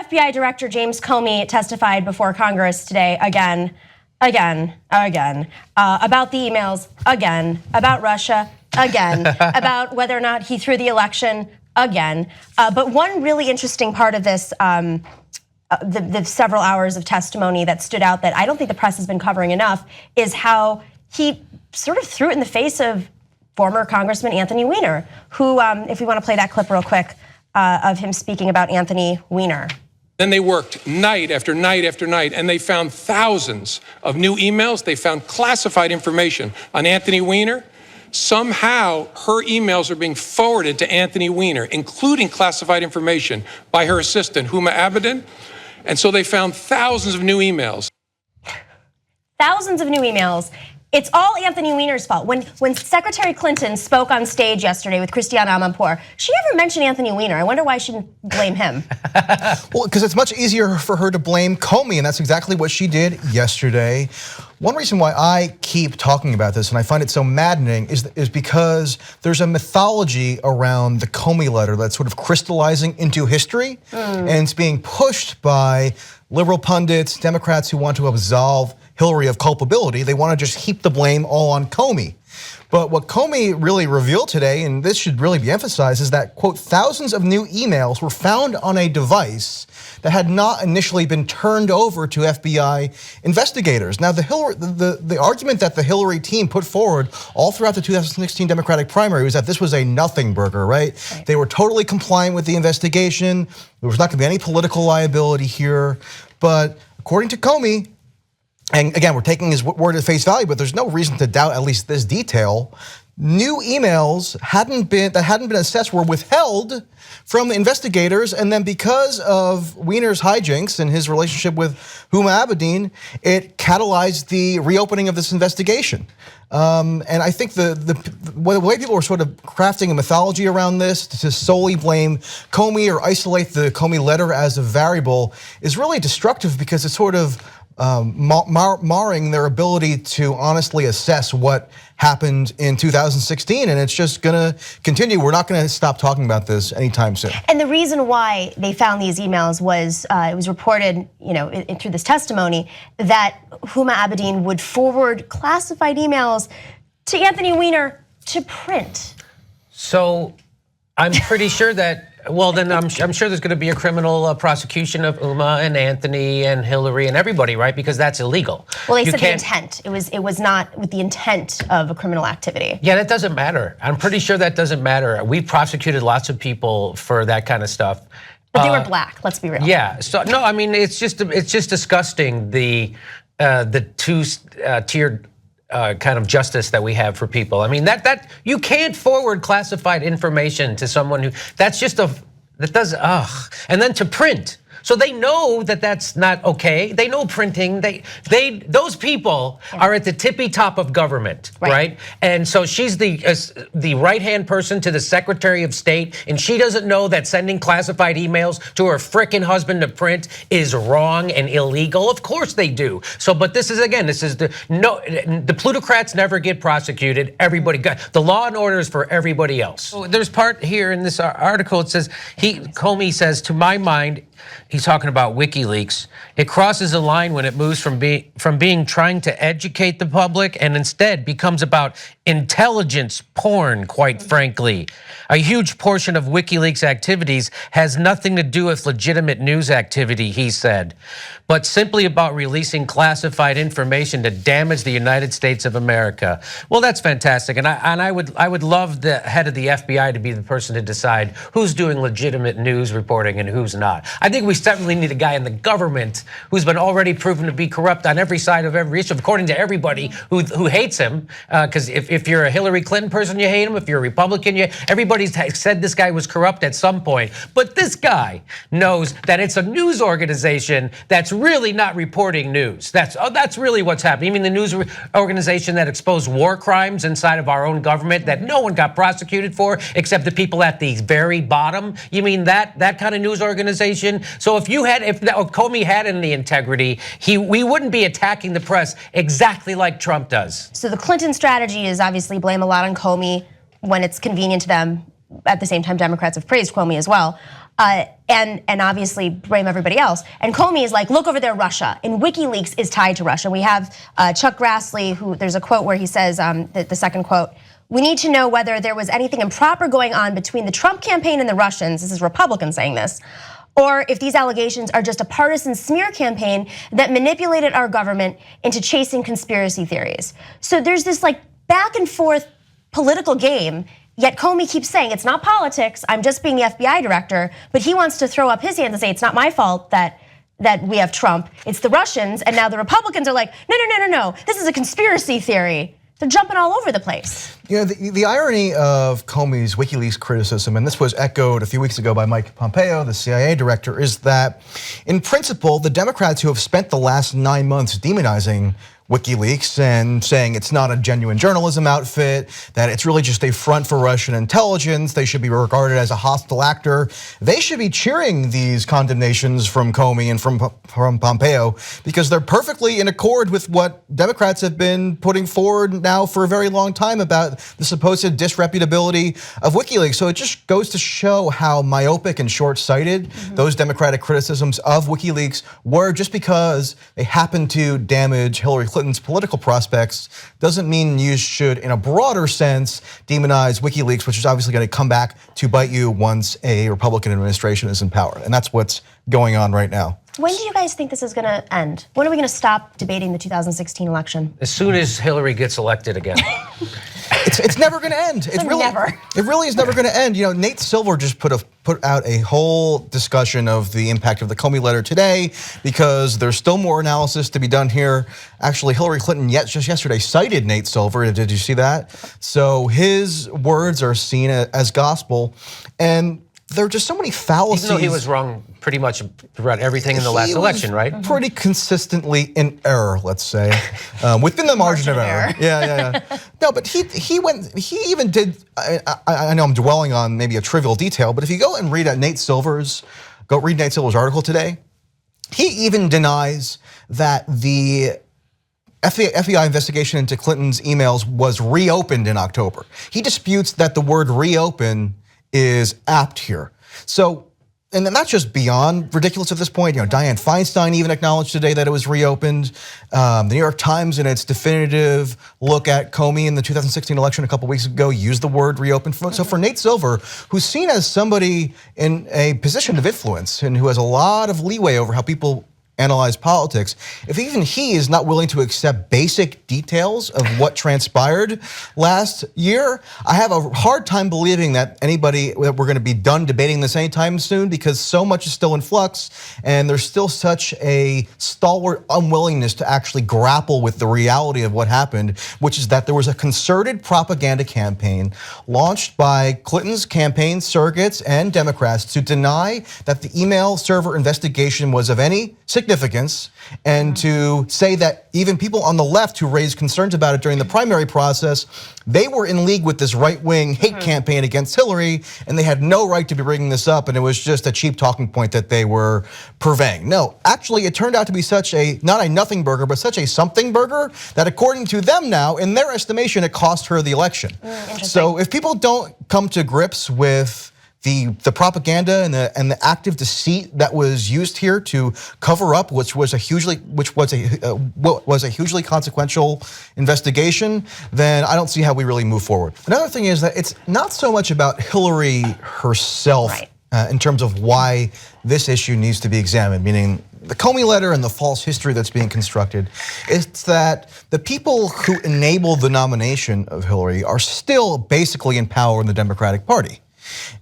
FBI Director James Comey testified before Congress today again, about the emails again, about Russia again, about whether or not he threw the election again. But one really interesting part of this, the several hours of testimony that stood out that I don't think the press has been covering enough, is how he sort of threw it in the face of former Congressman Anthony Weiner, who, if we want to play that clip real quick, of him speaking about Anthony Weiner. Then they worked night after night after night, and they found thousands of new emails. They found classified information on Anthony Weiner. Somehow, her emails are being forwarded to Anthony Weiner, including classified information by her assistant, Huma Abedin. And so they found thousands of new emails. Thousands of new emails. It's all Anthony Weiner's fault. When Secretary Clinton spoke on stage yesterday with Christiane Amanpour, she never mentioned Anthony Weiner. I wonder why she didn't blame him. Well, because it's much easier for her to blame Comey, and that's exactly what she did yesterday. One reason why I keep talking about this, and I find it so maddening, is because there's a mythology around the Comey letter that's sort of crystallizing into history, and it's being pushed by liberal pundits, Democrats who want to absolve Hillary of culpability. They want to just heap the blame all on Comey. But what Comey really revealed today, and this should really be emphasized, is that, quote, thousands of new emails were found on a device that had not initially been turned over to FBI investigators. Now, the argument that the Hillary team put forward all throughout the 2016 Democratic primary was that this was a nothing burger, right? They were totally compliant with the investigation. There was not going to be any political liability here. But according to Comey, and again, we're taking his word at face value, but there's no reason to doubt at least this detail. New emails that hadn't been assessed were withheld from the investigators, and then because of Weiner's hijinks and his relationship with Huma Abedin, it catalyzed the reopening of this investigation. And I think the way people are sort of crafting a mythology around this to solely blame Comey or isolate the Comey letter as a variable is really destructive, because it's sort of marring their ability to honestly assess what happened in 2016, and it's just gonna continue. We're not gonna stop talking about this anytime soon. And the reason why they found these emails was, it was reported, through this testimony, that Huma Abedin would forward classified emails to Anthony Weiner to print. So I'm pretty sure that, well, then I'm sure there's going to be a criminal prosecution of Huma and Anthony and Hillary and everybody, right? Because that's illegal. Well, they said the intent. It was not with the intent of a criminal activity. Yeah, that doesn't matter. I'm pretty sure that doesn't matter. We've prosecuted lots of people for that kind of stuff. But they were black. Let's be real. Yeah. So no, I mean it's just disgusting the two-tiered kind of justice that we have for people. I mean that you can't forward classified information to someone who and then to print. So they know that that's not okay. They know printing. Those people are at the tippy top of government, right? And so she's the right-hand person to the Secretary of State, and she doesn't know that sending classified emails to her frickin' husband to print is wrong and illegal. Of course they do. So, but this is the plutocrats never get prosecuted. The law and order is for everybody else. So there's part here in this article. It says Comey says, to my mind. He's talking about WikiLeaks. It crosses a line when it moves from being trying to educate the public and instead becomes about intelligence porn, quite frankly. A huge portion of WikiLeaks activities has nothing to do with legitimate news activity, he said, but simply about releasing classified information to damage the United States of America. Well, that's fantastic, and I would love the head of the FBI to be the person to decide who's doing legitimate news reporting and who's not. I think we certainly need a guy in the government who's been already proven to be corrupt on every side of every issue, according to everybody who hates him. Because if you're a Hillary Clinton person, you hate him. If you're a Republican, everybody's said this guy was corrupt at some point. But this guy knows that it's a news organization that's really not reporting news. That's really what's happening. You mean the news organization that exposed war crimes inside of our own government that no one got prosecuted for except the people at the very bottom? You mean that kind of news organization? So if Comey had any integrity, we wouldn't be attacking the press exactly like Trump does. So the Clinton strategy is obviously blame a lot on Comey when it's convenient to them. At the same time, Democrats have praised Comey as well. and obviously blame everybody else. And Comey is like, look over there, Russia. And WikiLeaks is tied to Russia. We have Chuck Grassley, who there's a quote where he says, the second quote, "We need to know whether there was anything improper going on between the Trump campaign and the Russians," this is Republicans saying this, "or if these allegations are just a partisan smear campaign that manipulated our government into chasing conspiracy theories." So there's this like back and forth political game, yet Comey keeps saying it's not politics, I'm just being the FBI director, but he wants to throw up his hands and say it's not my fault that we have Trump, it's the Russians, and now the Republicans are like, no, this is a conspiracy theory. They're jumping all over the place. You know, the irony of Comey's WikiLeaks criticism, and this was echoed a few weeks ago by Mike Pompeo, the CIA director, is that in principle, the Democrats who have spent the last 9 months demonizing WikiLeaks and saying it's not a genuine journalism outfit, that it's really just a front for Russian intelligence, they should be regarded as a hostile actor. They should be cheering these condemnations from Comey and from Pompeo because they're perfectly in accord with what Democrats have been putting forward now for a very long time about the supposed disreputability of WikiLeaks. So it just goes to show how myopic and short-sighted those Democratic criticisms of WikiLeaks were. Just because they happen to damage Hillary Clinton's political prospects doesn't mean you should, in a broader sense, demonize WikiLeaks, which is obviously going to come back to bite you once a Republican administration is in power. And that's what's going on right now. When do you guys think this is going to end? When are we going to stop debating the 2016 election? As soon as Hillary gets elected again. It's never going to end. It really is never going to end. You know, Nate Silver just put out a whole discussion of the impact of the Comey letter today because there's still more analysis to be done here. Actually, Hillary Clinton just yesterday cited Nate Silver. Did you see that? So his words are seen as gospel, and there are just so many fallacies. Even though he was wrong pretty much about everything in the last election, right? Pretty consistently in error, let's say, within the margin of error. Yeah. No, but he even did. I know I'm dwelling on maybe a trivial detail, but if you go and read Nate Silver's article today, he even denies that the FBI investigation into Clinton's emails was reopened in October. He disputes that the word reopen is apt here. So, and then that's just beyond ridiculous at this point. You know, Dianne Feinstein even acknowledged today that it was reopened. The New York Times, in its definitive look at Comey in the 2016 election a couple weeks ago, used the word reopen. So for Nate Silver, who's seen as somebody in a position of influence and who has a lot of leeway over how people analyze politics, if even he is not willing to accept basic details of what transpired last year, I have a hard time believing that we're going to be done debating this anytime soon, because so much is still in flux and there's still such a stalwart unwillingness to actually grapple with the reality of what happened, which is that there was a concerted propaganda campaign launched by Clinton's campaign surrogates and Democrats to deny that the email server investigation was of any significance, and to say that even people on the left who raised concerns about it during the primary process, they were in league with this right-wing hate campaign against Hillary, and they had no right to be bringing this up, and it was just a cheap talking point that they were purveying. No, actually, it turned out to be such a, not a nothing burger, but such a something burger that according to them now, in their estimation, it cost her the election. So if people don't come to grips with the propaganda and the active deceit that was used here to cover up, which was a hugely consequential investigation, then I don't see how we really move forward. Another thing is that it's not so much about Hillary herself in terms of why this issue needs to be examined, meaning the Comey letter and the false history that's being constructed. It's that the people who enabled the nomination of Hillary are still basically in power in the Democratic Party.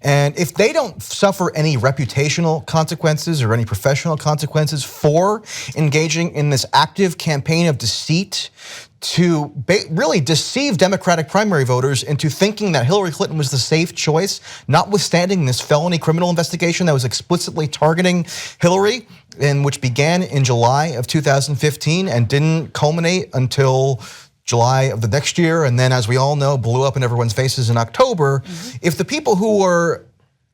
And if they don't suffer any reputational consequences or any professional consequences for engaging in this active campaign of deceit to really deceive Democratic primary voters into thinking that Hillary Clinton was the safe choice, notwithstanding this felony criminal investigation that was explicitly targeting Hillary, and which began in July of 2015 and didn't culminate until July of the next year, and then, as we all know, blew up in everyone's faces in October. If the people who were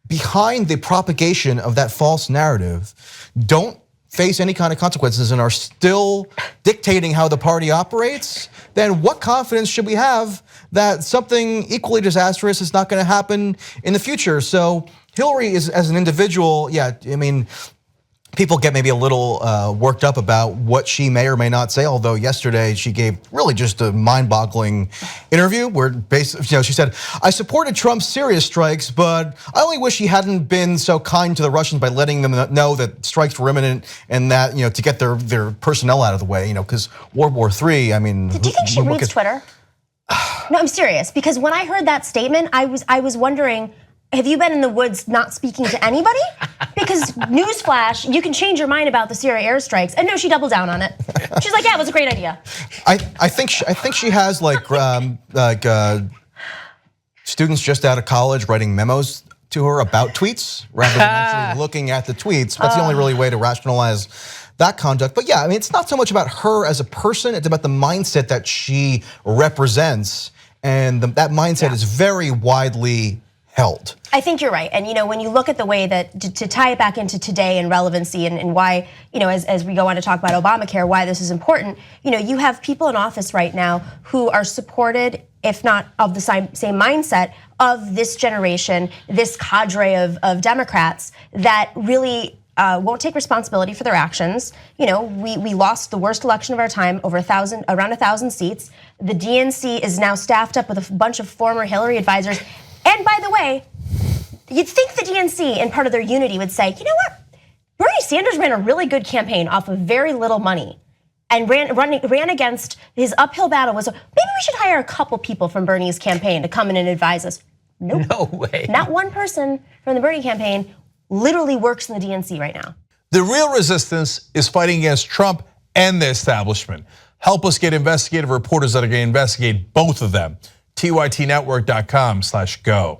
behind the propagation of that false narrative don't face any kind of consequences and are still dictating how the party operates, then what confidence should we have that something equally disastrous is not going to happen in the future? So Hillary is, as an individual, yeah, I mean, people get maybe a little worked up about what she may or may not say, although yesterday she gave really just a mind-boggling interview where basically, she said, I supported Trump's Syria strikes, but I only wish he hadn't been so kind to the Russians by letting them know that strikes were imminent and that, to get their personnel out of the way, because World War III, I mean. Do you think she reads Twitter? No, I'm serious, because when I heard that statement, I was wondering, have you been in the woods not speaking to anybody? Because newsflash, you can change your mind about the Syria airstrikes. And no, she doubled down on it. She's like, yeah, it was a great idea. I think she has students just out of college writing memos to her about tweets rather than actually looking at the tweets. That's the only really way to rationalize that conduct. But yeah, I mean, it's not so much about her as a person, it's about the mindset that she represents. And that mindset is very widely held. I think you're right. And when you look at the way that, to tie it back into today and relevancy and why, as we go on to talk about Obamacare, why this is important, you have people in office right now who are supported, if not of the same mindset of this generation, this cadre of Democrats that really won't take responsibility for their actions. We lost the worst election of our time, around 1,000 seats. The DNC is now staffed up with a bunch of former Hillary advisors. And by the way, you'd think the DNC, in part of their unity, would say, you know what? Bernie Sanders ran a really good campaign off of very little money and ran against his uphill battle. Maybe we should hire a couple people from Bernie's campaign to come in and advise us. Nope. No way. Not one person from the Bernie campaign literally works in the DNC right now. The real resistance is fighting against Trump and the establishment. Help us get investigative reporters that are going to investigate both of them. TYTnetwork.com/go.